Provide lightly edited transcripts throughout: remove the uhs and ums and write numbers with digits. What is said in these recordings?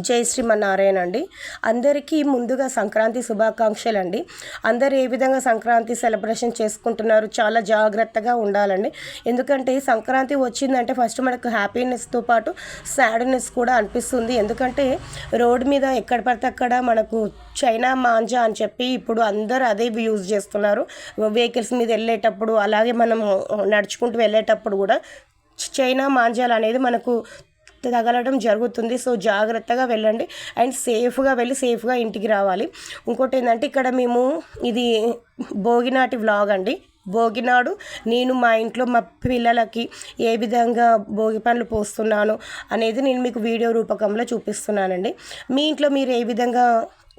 జై శ్రీమన్నారాయణ అండి. అందరికీ ముందుగా సంక్రాంతి శుభాకాంక్షలు అండి. అందరూ ఏ విధంగా సంక్రాంతి సెలబ్రేషన్ చేసుకుంటున్నారు, చాలా జాగ్రత్తగా ఉండాలండి. ఎందుకంటే సంక్రాంతి వచ్చిందంటే ఫస్ట్ మనకు హ్యాపీనెస్తో పాటు సాడ్నెస్ కూడా అనిపిస్తుంది. ఎందుకంటే రోడ్డు మీద ఎక్కడ పడితే అక్కడ మనకు చైనా మాంజా అని చెప్పి ఇప్పుడు అందరూ అదే యూజ్ చేస్తున్నారు. వెహికల్స్ మీద వెళ్ళేటప్పుడు, అలాగే మనం నడుచుకుంటూ వెళ్ళేటప్పుడు కూడా చైనా మాంజాలు అనేది మనకు తగలడం జరుగుతుంది. సో జాగ్రత్తగా వెళ్ళండి అండ్ సేఫ్గా వెళ్ళి సేఫ్గా ఇంటికి రావాలి. ఇంకోటి ఏంటంటే ఇక్కడ మేము ఇది భోగినాటి వ్లాగ్ అండి. భోగినాడు నేను మా ఇంట్లో మా పిల్లలకి ఏ విధంగా భోగి పండ్లు పోస్తున్నాను అనేది నేను మీకు వీడియో రూపకంలో చూపిస్తున్నానండి. మీ ఇంట్లో మీరు ఏ విధంగా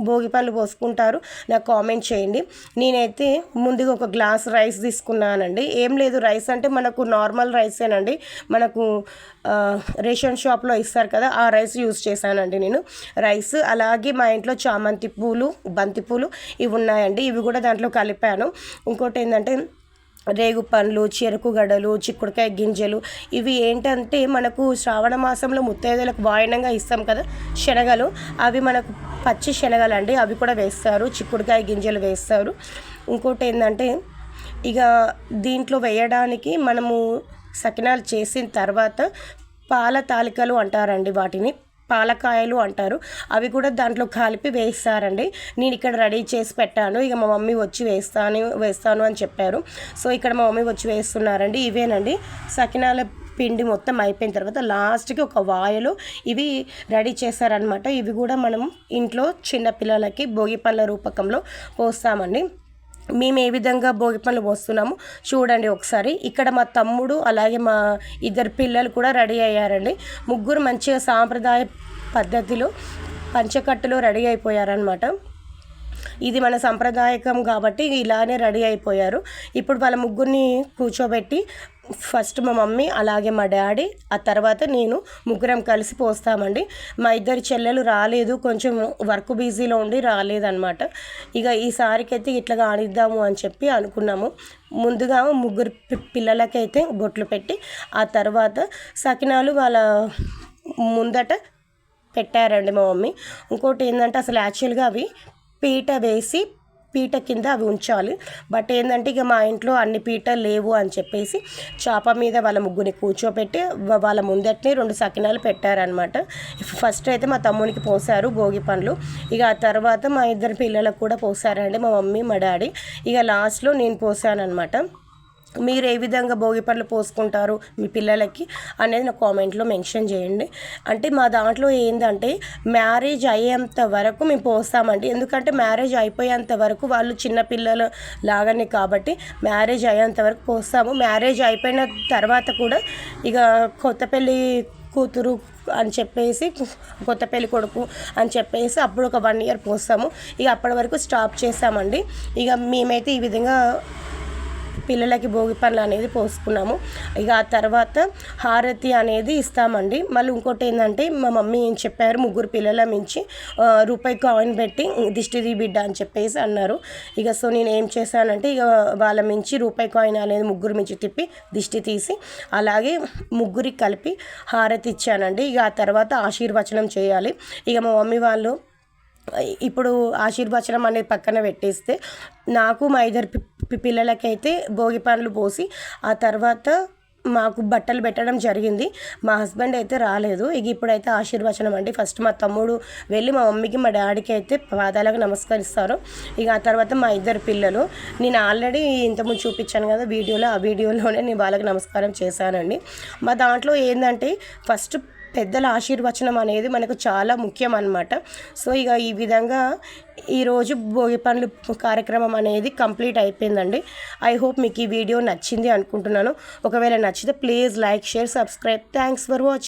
భోగి పళ్ళు పోసుకుంటారు నాకు కామెంట్ చేయండి. నేనైతే ముందుగా ఒక గ్లాస్ రైస్ తీసుకున్నానండి. ఏం లేదు, రైస్ అంటే మనకు నార్మల్ రైసేనండి, మనకు రేషన్ షాప్లో ఇస్తారు కదా, ఆ రైస్ యూజ్ చేశానండి నేను రైస్. అలాగే మా ఇంట్లో చామంతి పూలు, బంతి పూలు ఇవి ఉన్నాయండి, ఇవి కూడా దాంట్లో కలిపాను. ఇంకోటి ఏంటంటే రేగు పండ్లు, చెరుకు గడలు, చిక్కుడుకాయ గింజలు, ఇవి ఏంటంటే మనకు శ్రావణ మాసంలో ముత్తైదులకు వాయనంగా ఇస్తాం కదా శనగలు, అవి మనకు పచ్చి శనగలండి, అవి కూడా వేస్తారు, చిక్కుడుకాయ గింజలు వేస్తారు. ఇంకోటి ఏంటంటే ఇక దీంట్లో వేయడానికి మనము సకినాలు చేసిన తర్వాత పాల తాలికలు అంటారండి, వాటిని పాలకాయలు అంటారు, అవి కూడా దాంట్లో కలిపి వేస్తారండి. నేను ఇక్కడ రెడీ చేసి పెట్టాను. ఇక మా మమ్మీ వచ్చి వేస్తాను అని చెప్పారు. సో ఇక్కడ మా మమ్మీ వచ్చి వేస్తున్నారండి. ఇవేనండి సకినాల పిండి మొత్తం అయిపోయిన తర్వాత లాస్ట్కి ఒక వాయలో ఇవి రెడీ చేశారనమాట. ఇవి కూడా మనం ఇంట్లో చిన్నపిల్లలకి భోగి పళ్ళ రూపకంలో పోస్తామండి. మేము ఏ విధంగా భోగి పళ్ళు పోస్తున్నాము చూడండి ఒకసారి. ఇక్కడ మా తమ్ముడు అలాగే మా ఇద్దరు పిల్లలు కూడా రెడీ అయ్యారండి. ముగ్గురు మంచిగా సాంప్రదాయ పద్ధతిలో పంచకట్టులో రెడీ అయిపోయారనమాట. ఇది మన సంప్రదాయకం కాబట్టి ఇలానే రెడీ అయిపోయారు. ఇప్పుడు వాళ్ళ ముగ్గురిని కూర్చోబెట్టి ఫస్ట్ మా మమ్మీ అలాగే మా డాడీ, ఆ తర్వాత నేను ముగ్గురం కలిసి పోస్తామండి. మా ఇద్దరు చెల్లెలు రాలేదు, కొంచెం వర్క్ బిజీలో ఉండి రాలేదన్నమాట. ఇక ఈసారికి అయితే ఇట్లా కానిద్దాము అని చెప్పి అనుకున్నాము. ముందుగా ముగ్గురు పిల్లలకైతే బొట్లు పెట్టి ఆ తర్వాత సకినాలు వాళ్ళ ముందట పెట్టారండి మా మమ్మీ. ఇంకోటి ఏంటంటే అసలు యాక్చువల్గా అవి పీట కింద అవి ఉంచాలి. బట్ ఏంటంటే ఇక మా ఇంట్లో అన్ని పీటలు లేవు అని చెప్పేసి చాప మీద వాళ్ళ ముగ్గురిని కూర్చోపెట్టి వాళ్ళ ముందటనే 2 సకినాలు పెట్టారనమాట. ఫస్ట్ అయితే మా తమ్మునికి పోసారు భోగి పండ్లు, ఇక ఆ తర్వాత మా ఇద్దరు పిల్లలకు కూడా పోసారండి, మా మమ్మీ మా డాడీ. ఇక లాస్ట్లో నేను పోసానమాట. మీరు ఏ విధంగా భోగి పళ్ళు పోసుకుంటారు మీ పిల్లలకి అనేది నాకు కామెంట్లో మెన్షన్ చేయండి. అంటే మా దాంట్లో ఏంటంటే మ్యారేజ్ అయ్యేంత వరకు మేము పోస్తామండి. ఎందుకంటే మ్యారేజ్ అయిపోయేంత వరకు వాళ్ళు చిన్నపిల్లల లాగానే కాబట్టి మ్యారేజ్ అయ్యేంత వరకు పోస్తాము. మ్యారేజ్ అయిపోయిన తర్వాత కూడా ఇక కొత్త పెళ్ళి కూతురు అని చెప్పేసి, కొత్త పెళ్ళి కొడుకు అని చెప్పేసి అప్పుడు ఒక 1 ఇయర్ పోస్తాము. ఇక అప్పటి వరకు స్టాప్ చేస్తామండి. ఇక మేమైతే ఈ విధంగా పిల్లలకి భోగి పండ్లు అనేది పోసుకున్నాము. ఇక ఆ తర్వాత హారతి అనేది ఇస్తామండి. మళ్ళీ ఇంకోటి ఏంటంటే మా మమ్మీ ఏం చెప్పారు, ముగ్గురు పిల్లల మించి రూపాయి కాయిన్ పెట్టి దిష్టి తీ బిడ్డ అని చెప్పేసి అన్నారు. ఇక సో నేను ఏం చేశానంటే ఇక వాళ్ళ మించి రూపాయి కాయిన్ అనేది ముగ్గురు మించి తిప్పి దిష్టి తీసి అలాగే ముగ్గురికి కలిపి హారతి ఇచ్చానండి. ఇక ఆ తర్వాత ఆశీర్వచనం చేయాలి. ఇక మా మమ్మీ వాళ్ళు ఇప్పుడు ఆశీర్వచనం అనేది పక్కన పెట్టేస్తే నాకు మా ఇద్దరు పిల్లలకైతే భోగి పండ్లు పోసి ఆ తర్వాత మాకు బట్టలు పెట్టడం జరిగింది. మా హస్బెండ్ అయితే రాలేదు. ఇక ఇప్పుడైతే ఆశీర్వచనం అండి. ఫస్ట్ మా తమ్ముడు వెళ్ళి మా మమ్మీకి మా డాడీకి అయితే పాదాలకు నమస్కరిస్తారు. ఇక ఆ తర్వాత మా ఇద్దరు పిల్లలు, నేను ఆల్రెడీ ఇంతకుముందు చూపించాను కదా వీడియోలో, ఆ వీడియోలోనే నేను వాళ్ళకి నమస్కారం చేశానండి. మా దాంట్లో ఏంటంటే ఫస్ట్ పెద్దల ఆశీర్వచనం అనేది మనకు చాలా ముఖ్యం అన్నమాట. సో ఇక ఈ విధంగా ఈరోజు భోగి పండ్లు కార్యక్రమం అనేది కంప్లీట్ అయిపోయిందండి. ఐ హోప్ మీకు ఈ వీడియో నచ్చింది అనుకుంటున్నాను. ఒకవేళ నచ్చితే please like, share, subscribe. Thanks for watching.